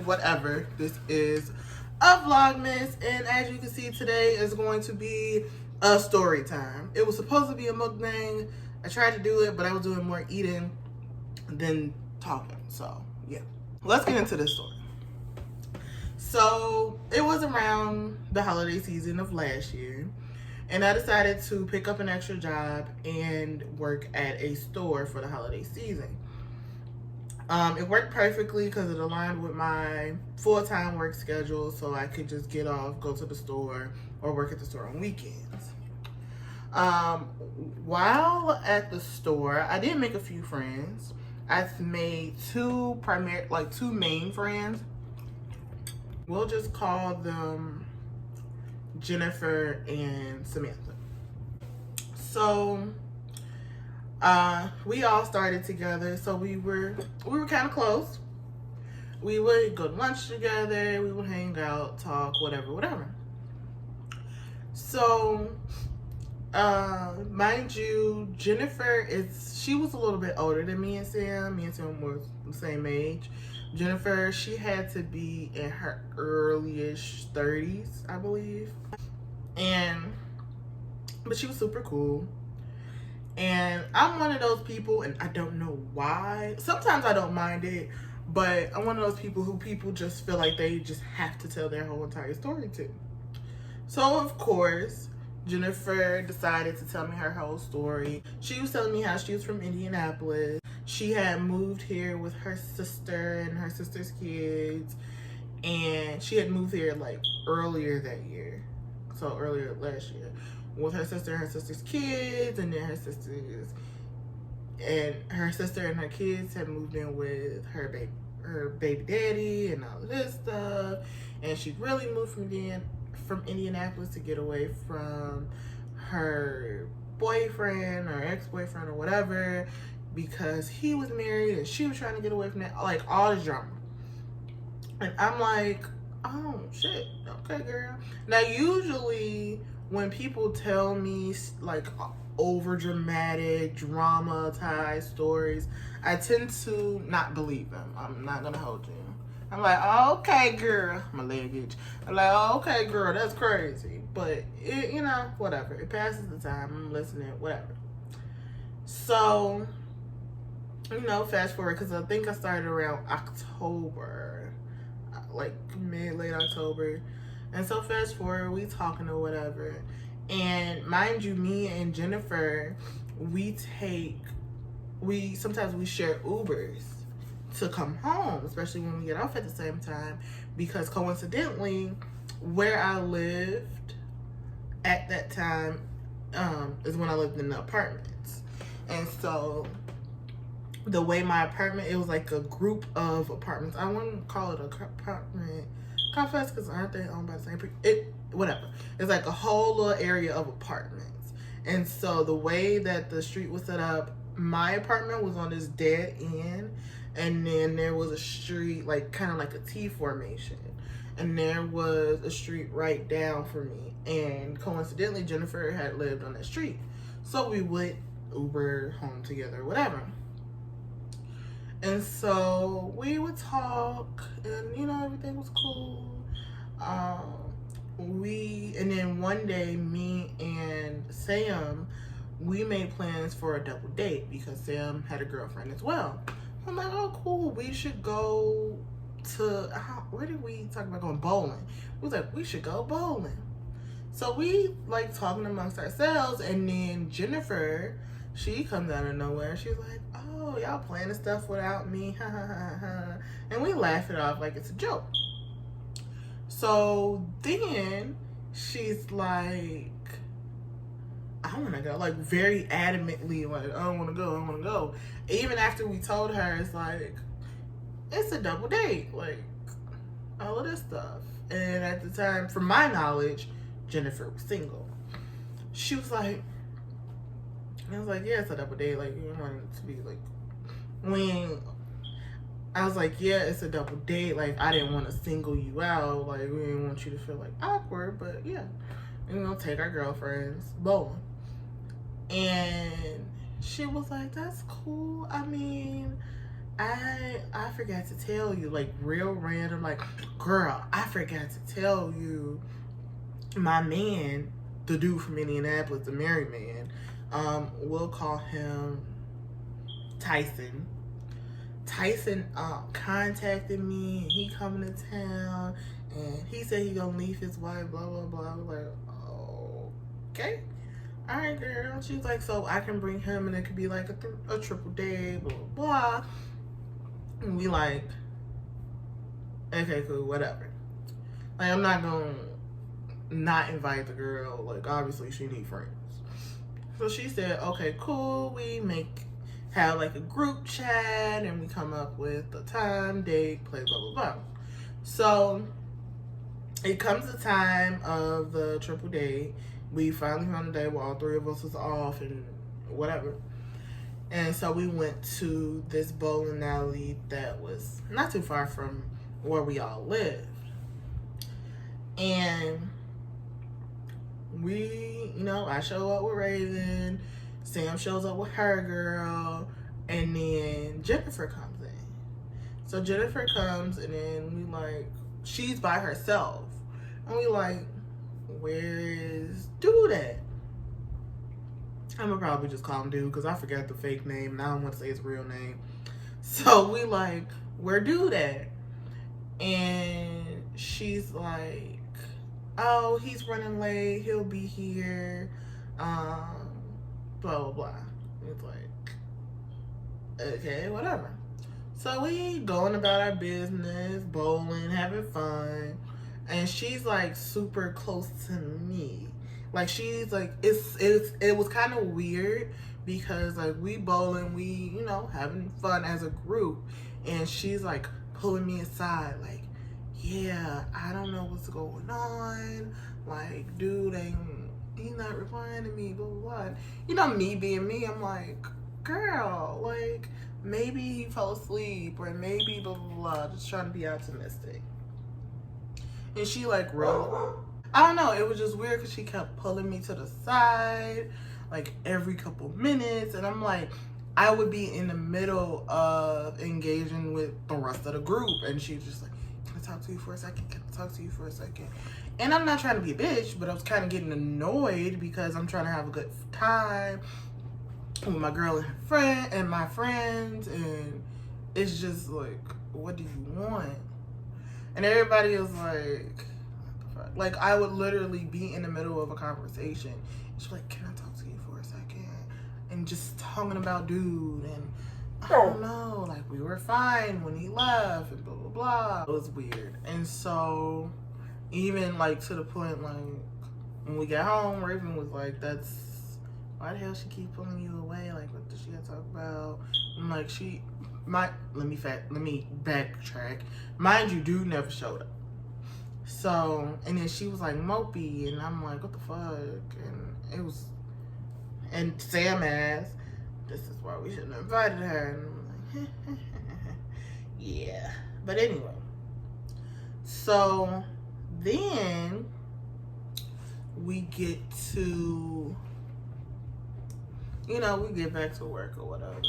whatever. This is a Vlogmas, and as you can see, today is going to be a story time. It was supposed to be a mukbang. I tried to do it, but I was doing more eating than talking. So yeah, let's get into this story. So it was around the holiday season of last year, and I decided to pick up an extra job and work at a store for the holiday season. It worked perfectly because it aligned with my full-time work schedule, so I could just get off, go to the store, or work at the store on weekends. While at the store, I did make a few friends. I've made two main friends. We'll just call them Jennifer and Samantha. So we all started together, so we were kind of close. We would go to lunch together, we would hang out, talk, whatever. So mind you, Jennifer she was a little bit older than me and Sam. Me and Sam were the same age. Jennifer, she had to be in her early-ish 30s, I believe. But she was super cool. And I'm one of those people, and I don't know why. Sometimes I don't mind it, but I'm one of those people who people just feel like they just have to tell their whole entire story to. So, of course, Jennifer decided to tell me her whole story. She was telling me how she was from Indianapolis. She had moved here with her sister and her sister's kids, and she had moved here like earlier that year. So earlier last year. With her sister and her sister's kids, and then her sister and her kids had moved in with her baby daddy and all of this stuff. And she really moved from Indianapolis to get away from her boyfriend or ex-boyfriend or whatever, because he was married and she was trying to get away from that, like all this drama. And I'm like, oh shit, okay girl. Now usually when people tell me like over dramatic, dramatized stories, I tend to not believe them. I'm not gonna hold you. I'm like, oh, okay, girl. My leg itch. I'm like, oh, okay, girl, that's crazy. But it, whatever. It passes the time. I'm listening, whatever. So, fast forward, because I think I started around October, like late October. And so fast forward, we talking or whatever. And mind you, me and Jennifer, sometimes we share Ubers to come home, especially when we get off at the same time, because coincidentally, where I lived at that time is when I lived in the apartments. And so the way my apartment, it was like a group of apartments. I wouldn't call it a apartment complex because aren't they owned by the same people? Whatever. It's like a whole little area of apartments. And so the way that the street was set up, my apartment was on this dead end, and then there was a street like kind of like a T formation, and there was a street right down for me. And coincidentally, Jennifer had lived on that street, so we would Uber home together, whatever. And so we would talk, and everything was cool. And then one day, me and Sam, we made plans for a double date because Sam had a girlfriend as well. I'm like, oh cool, we should go to, where did we talk about going? Bowling. We was like, we should go bowling. So we like talking amongst ourselves, and then Jennifer, she comes out of nowhere. She's like, oh, y'all planning stuff without me, ha ha ha ha. And we laugh it off like it's a joke. So then she's like, I want to go, like very adamantly, like, I want to go. Even after we told her, it's like, it's a double date, like all of this stuff. And at the time, from my knowledge, Jennifer was single. She was like, I was like, yeah, it's a double date. Like, you want it to be like, I was like, yeah, it's a double date. Like, I didn't want to single you out. Like, we didn't want you to feel like awkward, but yeah, take our girlfriends bowling. And she was like, that's cool. I mean, I forgot to tell you, like real random, like, girl, I forgot to tell you, my man, the dude from Indianapolis, the married man, we'll call him Tyson. Tyson contacted me, and he coming to town, and he said he gonna leave his wife, blah blah blah. I was like, oh, okay, all right, girl. She's like, so I can bring him, and it could be like a triple date, blah blah blah. And we like, okay, cool, whatever. Like, I'm not gonna not invite the girl. Like, obviously she need friends. So she said, okay, cool. We have like a group chat, and we come up with a time, date, play, blah blah blah. So it comes the time of the triple date. We finally found a day where all three of us was off and whatever. And so we went to this bowling alley that was not too far from where we all lived. And we, I show up with Raven, Sam shows up with her girl, and then Jennifer comes in. So Jennifer comes, and then she's by herself. And we like, where is dude at? I'm gonna probably just call him dude because I forgot the fake name and I don't want to say his real name. So we like, where dude at? And she's like, oh, he's running late, he'll be here, blah blah blah. It's like, okay, whatever. So we going about our business, bowling, having fun, and she's like super close to me. Like, she's like, it was kind of weird because like we bowling, we having fun as a group, and she's like pulling me aside, like, yeah, I don't know what's going on. Like, dude, he's not replying to me, blah blah blah. Me being me, I'm like, girl, like, maybe he fell asleep, or maybe blah blah blah, just trying to be optimistic. And she like I don't know, it was just weird because she kept pulling me to the side like every couple minutes, and I'm like, I would be in the middle of engaging with the rest of the group, and she's just like, can I talk to you for a second? Can I talk to you for a second? And I'm not trying to be a bitch, but I was kind of getting annoyed because I'm trying to have a good time with my girl and her friend and my friends, and it's just like, what do you want? And everybody is like, like, I would literally be in the middle of a conversation. She's like, can I talk to you for a second? And just talking about dude, and I don't know, like, we were fine when he left, and blah, blah, blah. It was weird. And so, even, like, to the point, like, when we got home, Raven was like, why the hell she keep pulling you away? Like, what does she have to talk about? I'm like, let me backtrack. Mind you, dude never showed up. So, and then she was like, mopey, and I'm like, what the fuck? And Sam asked, this is why we shouldn't have invited her. And I'm like, yeah. But anyway, so then we get to, we get back to work or whatever.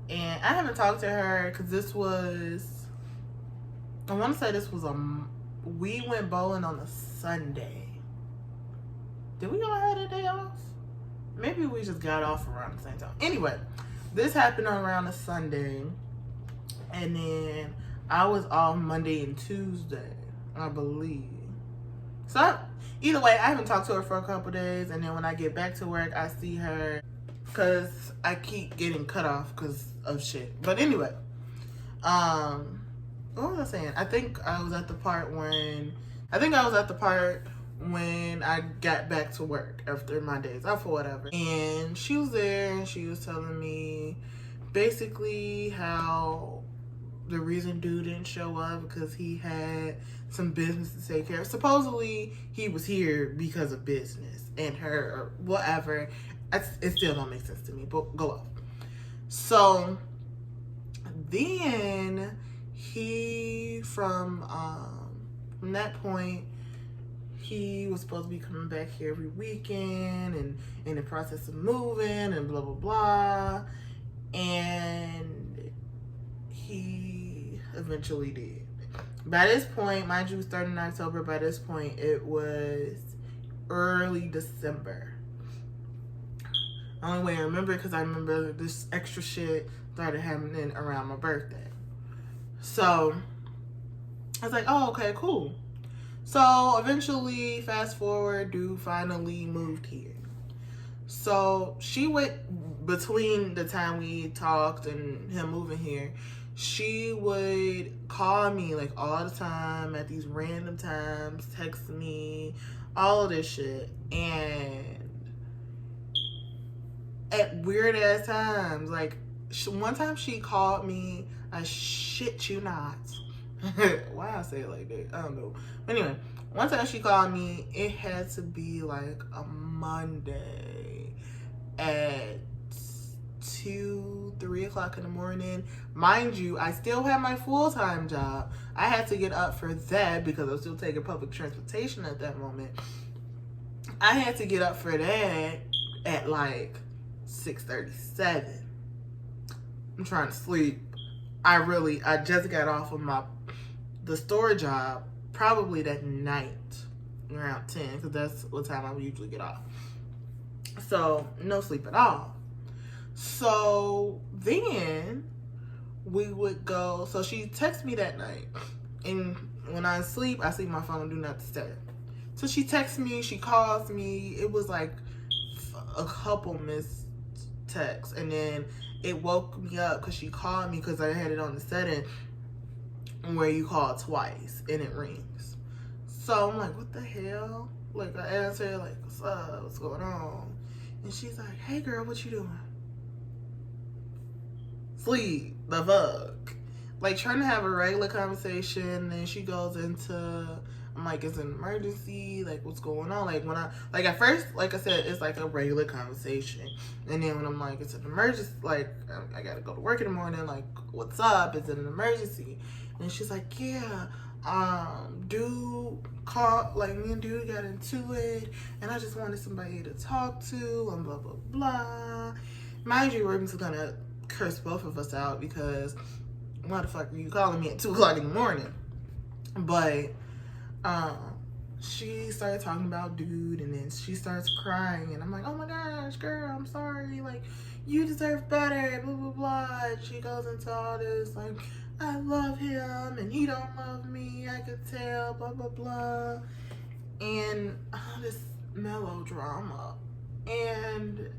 And I haven't talked to her because I want to say this was we went bowling on a Sunday. Did we all have a day off? Maybe we just got off around the same time. Anyway, this happened around a Sunday. And then I was off Monday and Tuesday, I believe. So either way, I haven't talked to her for a couple days. And then when I get back to work, I see her because I keep getting cut off because of shit. But anyway, what was I saying? I think I was at the part when I got back to work after my days off or whatever. And she was there, and she was telling me basically how the reason dude didn't show up because he had some business to take care of. Supposedly he was here because of business and her or whatever. It still don't make sense to me, but go off. So then he, from that point, he was supposed to be coming back here every weekend and in the process of moving and blah, blah, blah. And then he was supposed to be coming back here every weekend and in the process of moving and blah, blah, blah. And he eventually did. By this point, mind you, it was starting in October. By this point, it was early December. Only way I remember, because I remember this extra shit started happening around my birthday. So I was like, oh, okay, cool. So eventually, fast forward, dude finally moved here. So she went, between the time we talked and him moving here, she would call me like all the time at these random times, text me, all of this shit. And at weird ass times, like one time she called me, I shit you not. Why I say it like that? I don't know. Anyway, one time she called me, it had to be like a Monday at 2, 3 o'clock in the morning. Mind you, I still had my full-time job. I had to get up for that because I was still taking public transportation at that moment. I had to get up for that at like 6:37. I'm trying to sleep. I just got off of the store job probably that night around 10, because that's what time I would usually get off. So no sleep at all. So then we would go. So she texted me that night, and when I sleep my phone on do not disturb. So she texts me, she calls me. It was like a couple missed texts, and then it woke me up because she called me, because I had it on the setting where you call twice and it rings. So I'm like, what the hell? Like, I answer like, what's up? What's going on? And she's like, hey girl, what you doing? Sleep, the fuck. Like, trying to have a regular conversation, and she goes into, I'm like, it's an emergency, like, what's going on? Like, when at first, like I said, it's like a regular conversation. And then when I'm like, it's an emergency, like, I gotta go to work in the morning, like, what's up? Is it an emergency? And she's like, yeah, dude called, like, me and dude got into it, and I just wanted somebody to talk to, and blah, blah, blah. Mind you, we're gonna curse both of us out, because why the fuck are you calling me at 2 o'clock in the morning? But, she started talking about dude, and then she starts crying, and I'm like, oh my gosh, girl, I'm sorry, like, you deserve better, blah, blah, blah. And she goes into all this, like, I love him, and he don't love me, I could tell, blah, blah, blah. And all this melodrama. And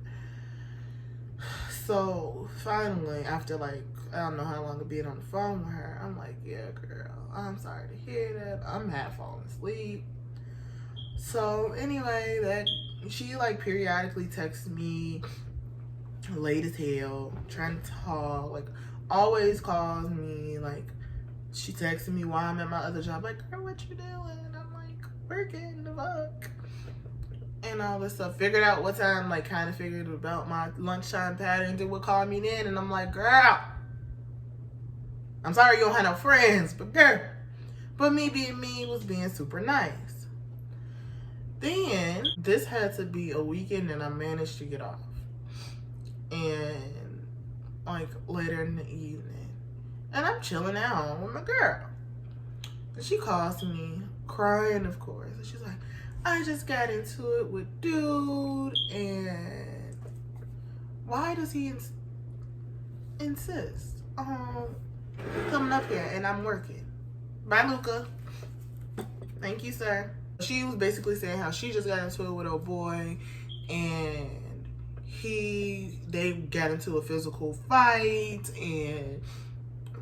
so, finally, after, like, I don't know how long of being on the phone with her, I'm like, yeah, girl, I'm sorry to hear that. I'm half falling asleep. So, anyway, she, like, periodically texts me late as hell, trying to talk, like, always calls me, like, she texted me while I'm at my other job, like, girl, what you doing? And I'm like, working, the fuck, and all this stuff. Figured out what time, like, kind of figured about my lunchtime patterns, and would call me then, and I'm like, girl, I'm sorry you don't have no friends, but girl, but me being me was being super nice. Then, this had to be a weekend, and I managed to get off, and like later in the evening, and I'm chilling out with my girl, and she calls me crying, of course, and she's like, I just got into it with dude, and why does he insist on coming up here, and I'm working? Bye, Luca. Thank you, sir. She was basically saying how she just got into it with her boy, and they got into a physical fight, and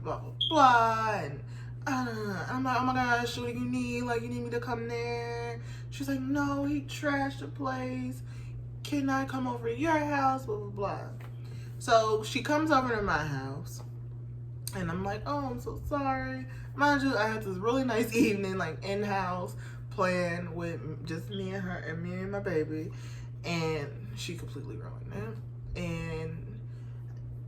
blah, blah, blah, and I'm like, oh my gosh, what do you need? Like, you need me to come there? She's like, no, he trashed the place. Can I come over to your house? Blah, blah, blah. So she comes over to my house, and I'm like, oh, I'm so sorry. Mind you, I had this really nice evening, like, in-house, playing with just me and her, and me and my baby, and she completely ruined it. And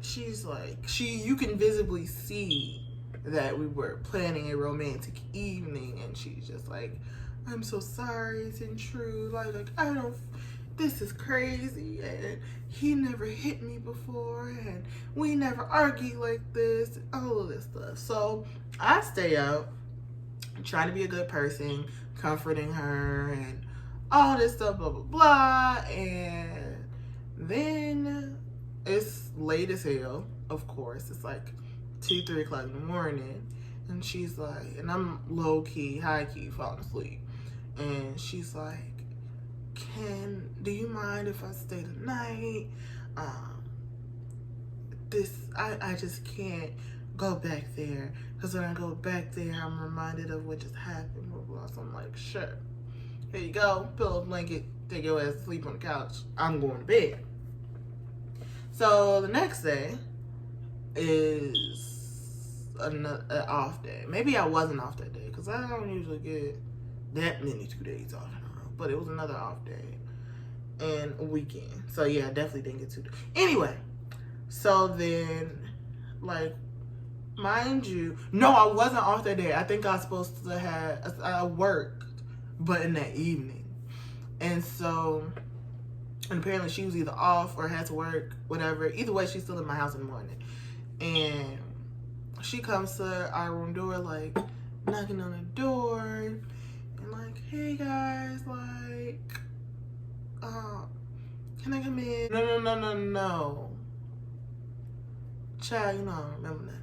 she's like, you can visibly see that we were planning a romantic evening, and she's just like, I'm so sorry, it's true, like I don't, this is crazy, and he never hit me before, and we never argued like this, all of this stuff. So I stay out, trying to be a good person, comforting her, and all this stuff, blah, blah, blah. And then it's late as hell, of course. It's like 2, 3 o'clock in the morning. And she's like, and I'm low-key, high-key falling asleep. And she's like, do you mind if I stay tonight? I just can't go back there. Because when I go back there, I'm reminded of what just happened. Blah, blah. So I'm like, sure. Here you go. Pillow, blanket. Take your ass to sleep on the couch. I'm going to bed. So the next day is an off day. Maybe I wasn't off that day. Because I don't usually get that many 2 days off in a row. But it was another off day. And a weekend. So yeah, I definitely didn't get 2 days. Anyway. So then, like, mind you, no, I wasn't off that day. I think I was supposed to have, I worked, but in that evening. And so, and apparently she was either off or had to work, whatever. Either way, she's still in my house in the morning. And she comes to our room door, like, knocking on the door, and like, hey guys, like, can I come in? No. Child, you know, I don't remember that.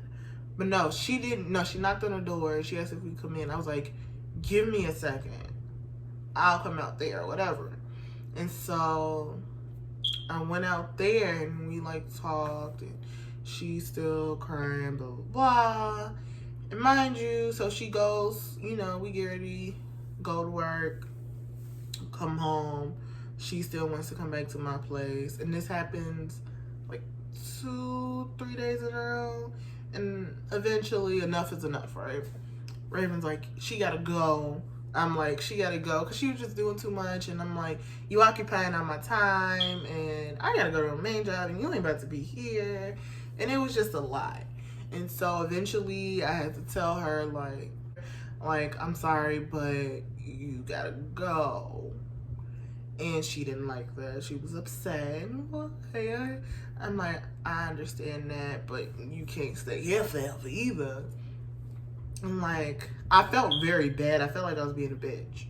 But no, she didn't. No, she knocked on the door. She asked if we could come in. I was like, give me a second. I'll come out there or whatever. And so I went out there and we like talked, and she's still crying, blah, blah, blah. And mind you, so she goes, you know, we get ready, go to work, come home. She still wants to come back to my place. And this happens like 2, 3 days in a row. And eventually enough is enough, right? Raven's like, she gotta go. I'm like, she gotta go, because she was just doing too much. And I'm like, you occupying all my time, and I gotta go to a main job, and you ain't about to be here. And it was just a lot. And so eventually I had to tell her, like, I'm sorry, but you gotta go. And she didn't like that. She was upset. I'm like, I understand that, but you can't stay here forever either. I'm like, I felt very bad. I felt like I was being a bitch.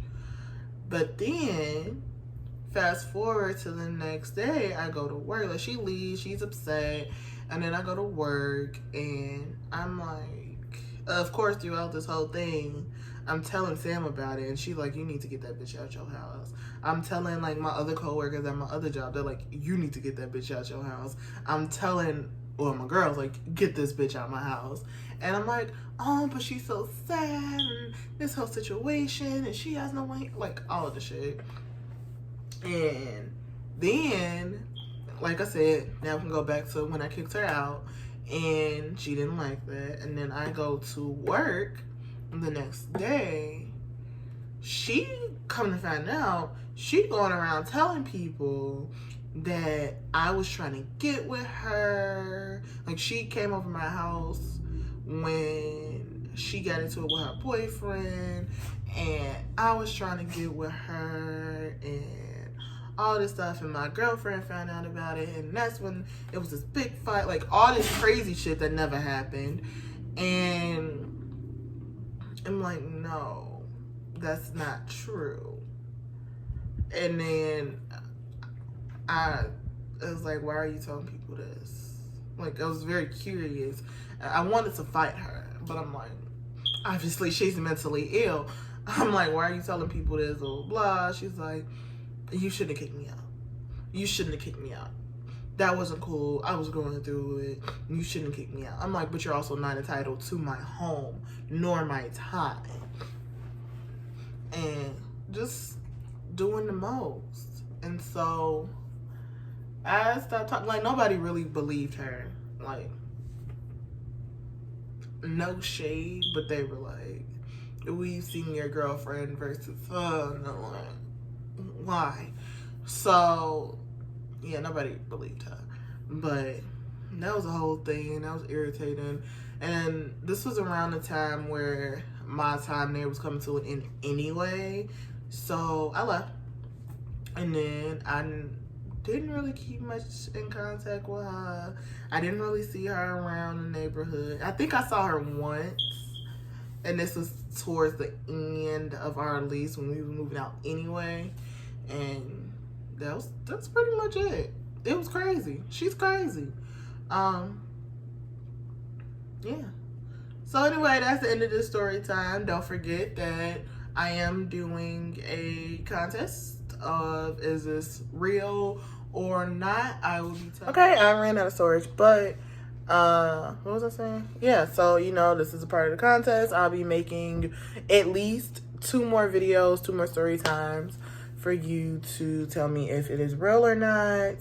But then, fast forward to the next day, I go to work. Like, she leaves, she's upset. And then I go to work, and I'm like, of course, throughout this whole thing, I'm telling Sam about it, and she's like, you need to get that bitch out your house. I'm telling, like, my other coworkers at my other job, they're like, you need to get that bitch out your house. I'm telling, well, my girls, like, get this bitch out my house. And I'm like, oh, but she's so sad, and this whole situation, and she has no way, like, all of the shit. And then, like I said, now we can go back to when I kicked her out, and she didn't like that. And then I go to work the next day. She, come to find out, she going around telling people that I was trying to get with her. Like, she came over my house when she got into it with her boyfriend, and I was trying to get with her, and all this stuff, and my girlfriend found out about it, and that's when it was this big fight, like all this crazy shit that never happened. And I'm like, no, that's not true. And then I was like, why are you telling people this? Like, I was very curious. I wanted to fight her, but I'm like, obviously she's mentally ill. I'm like, why are you telling people this? Blah, blah. She's like, you shouldn't have kicked me out. You shouldn't have kicked me out. That wasn't cool. I was going through it. You shouldn't have kicked me out. I'm like, but you're also not entitled to my home, nor my time. And just doing the most. And so I stopped talking. Like, nobody really believed her. Like, no shade, but they were like, we've seen your girlfriend versus no, like, why? So yeah, nobody believed her. But that was a whole thing. That was irritating. And this was around the time where my time there was coming to an end anyway. So I left. And then I didn't really keep much in contact with her. I didn't really see her around the neighborhood. I think I saw her once, and this was towards the end of our lease when we were moving out anyway. And that's pretty much it. It was crazy. She's crazy. Yeah. So anyway, that's the end of this story time. Don't forget that I am doing a contest of is this real or not. I will be telling. Okay, I ran out of storage, but what was I saying? Yeah, so you know, this is a part of the contest. I'll be making at least 2 more videos, 2 more story times for you to tell me if it is real or not.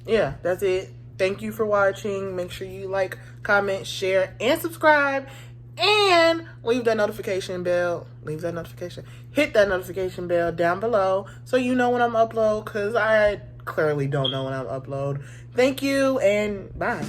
Yeah, that's it. Thank you for watching. Make sure you like, comment, share, and subscribe. And leave that notification bell. Hit that notification bell down below so you know when I'm upload, because I clearly don't know when I'm upload. Thank you and bye.